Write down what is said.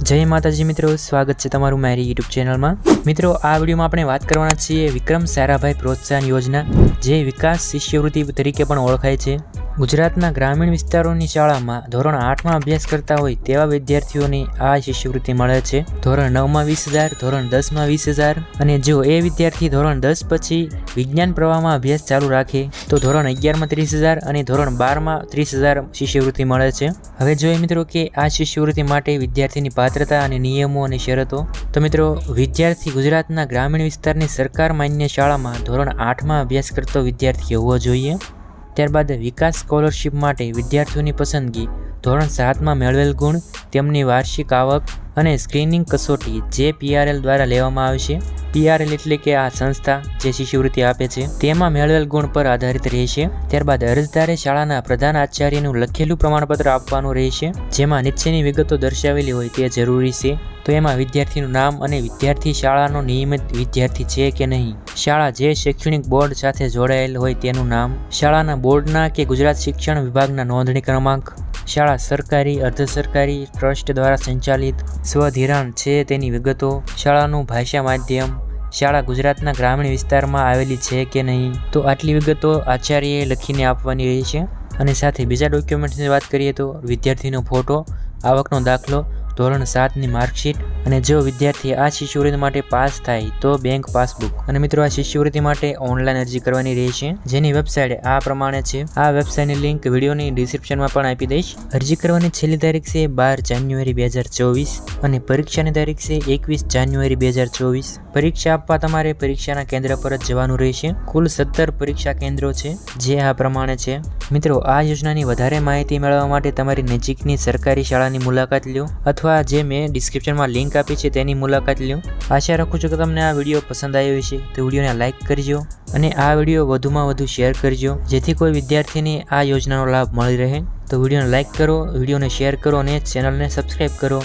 જય માતાજી મિત્રો, સ્વાગત છે તમારું મારી યુટ્યુબ ચેનલમાં। મિત્રો, આ વિડીયોમાં આપણે વાત કરવાના છીએ વિક્રમ સારાભાઈ પ્રોત્સાહન યોજના, જે વિકાસ શિષ્યવૃત્તિ તરીકે પણ ઓળખાય છે। ગુજરાતના ગ્રામીણ વિસ્તારોની શાળામાં ધોરણ 8માં અભ્યાસ કરતા હોય તેવા વિદ્યાર્થીઓને આ શિષ્યવૃત્તિ મળે છે। ધોરણ 9માં 20,000, ધોરણ 10માં 20,000 અને જો એ વિદ્યાર્થી ધોરણ 10 પછી વિજ્ઞાન પ્રવાહમાં અભ્યાસ ચાલુ રાખે તો ધોરણ 11માં 30,000 અને ધોરણ 12માં 30,000 શિષ્યવૃત્તિ મળે છે। હવે જોઈએ મિત્રો કે આ શિષ્યવૃત્તિ માટે વિદ્યાર્થીની પાત્રતા અને નિયમો અને શરતો। તો મિત્રો, વિદ્યાર્થી ગુજરાતના ગ્રામીણ વિસ્તારની સરકાર માન્ય શાળામાં ધોરણ 8માં અભ્યાસ કરતો વિદ્યાર્થી હોવો જોઈએ। ત્યારબાદ વિકાસ સ્કોલરશિપ માટે વિદ્યાર્થીઓની પસંદગી ધોરણ 7માં મેળવેલ ગુણ, તેમની વાર્ષિક આવક અને સ્ક્રીનિંગ કસોટી જે PRL દ્વારા લેવામાં આવશે। PRL એટલે કે આ સંસ્થા જે શિષ્યવૃત્તિ આપે છે તેમાં મેળવેલ ગુણ પર આધારિત રહેશે। ત્યારબાદ અરજદારે શાળાના પ્રધાન આચાર્યનું લખેલું પ્રમાણપત્ર આપવાનું રહેશે, જેમાં નીચેની વિગતો દર્શાવેલી હોય તે જરૂરી છે। તો એમાં વિદ્યાર્થીનું નામ અને વિદ્યાર્થી શાળાનો નિયમિત વિદ્યાર્થી છે કે નહીં, શાળા જે શૈક્ષણિક બોર્ડ સાથે જોડાયેલ હોય તેનું નામ, શાળાના બોર્ડના કે ગુજરાત શિક્ષણ વિભાગના નોંધણી ક્રમાંક, શાળા સરકારી, અર્ધ સરકારી, ટ્રસ્ટ દ્વારા સંચાલિત, સ્વધિરાણ છે તેની વિગતો, શાળાનું ભાષા માધ્યમ, શાળા ગુજરાતના ગ્રામીણ વિસ્તારમાં આવેલી છે કે નહીં। તો આટલી વિગતો આચાર્યએ લખીને આપવાની રહેશે। અને સાથે બીજા ડોક્યુમેન્ટ્સની વાત કરીએ તો વિદ્યાર્થીનો ફોટો, આવકનો દાખલો, ધોરણ 7ની માર્કશીટ અને જો વિદ્યાર્થી આ શિષ્યવૃત્તિ માટે પાસ થાય તો બેંક પાસબુક। અને મિત્રો, આ શિષ્યવૃત્તિ માટે ઓનલાઈન અરજી કરવાની રહેશે, જેની વેબસાઇટ આ પ્રમાણે છે। આ વેબસાઇટની લિંક વિડીયોની ડિસ્ક્રિપ્શનમાં પણ આપી દઈશ। અરજી કરવાની છેલ્લી તારીખ છે 12 જાન્યુઆરી 2024 અને પરીક્ષાની તારીખ છે 21 જાન્યુઆરી 2024। પરીક્ષા આપવા તમારે પરીક્ષાના કેન્દ્ર પર જ જવાનું રહેશે। કુલ 17 પરીક્ષા કેન્દ્રો છે, જે આ પ્રમાણે છે। મિત્રો, આ યોજનાની વધારે માહિતી મેળવવા માટે તમારી નજીકની સરકારી શાળાની મુલાકાત લો અથવા જે મેં ડિસ્ક્રિપ્શનમાં લિંક આપી છે તેની મુલાકાત લો। આશા રાખું છું કે તમને આ વિડીયો પસંદ આવ્યો હશે, તો વિડીયોને લાઇક કરજો અને આ વિડીયો વધુમાં વધુ શેર કરજો, જેથી કોઈ વિદ્યાર્થીને આ યોજનાનો લાભ મળી રહે। તો વિડીયોને લાઇક કરો, વિડીયોને શેર કરો અને ચેનલને સબસ્ક્રાઈબ કરો।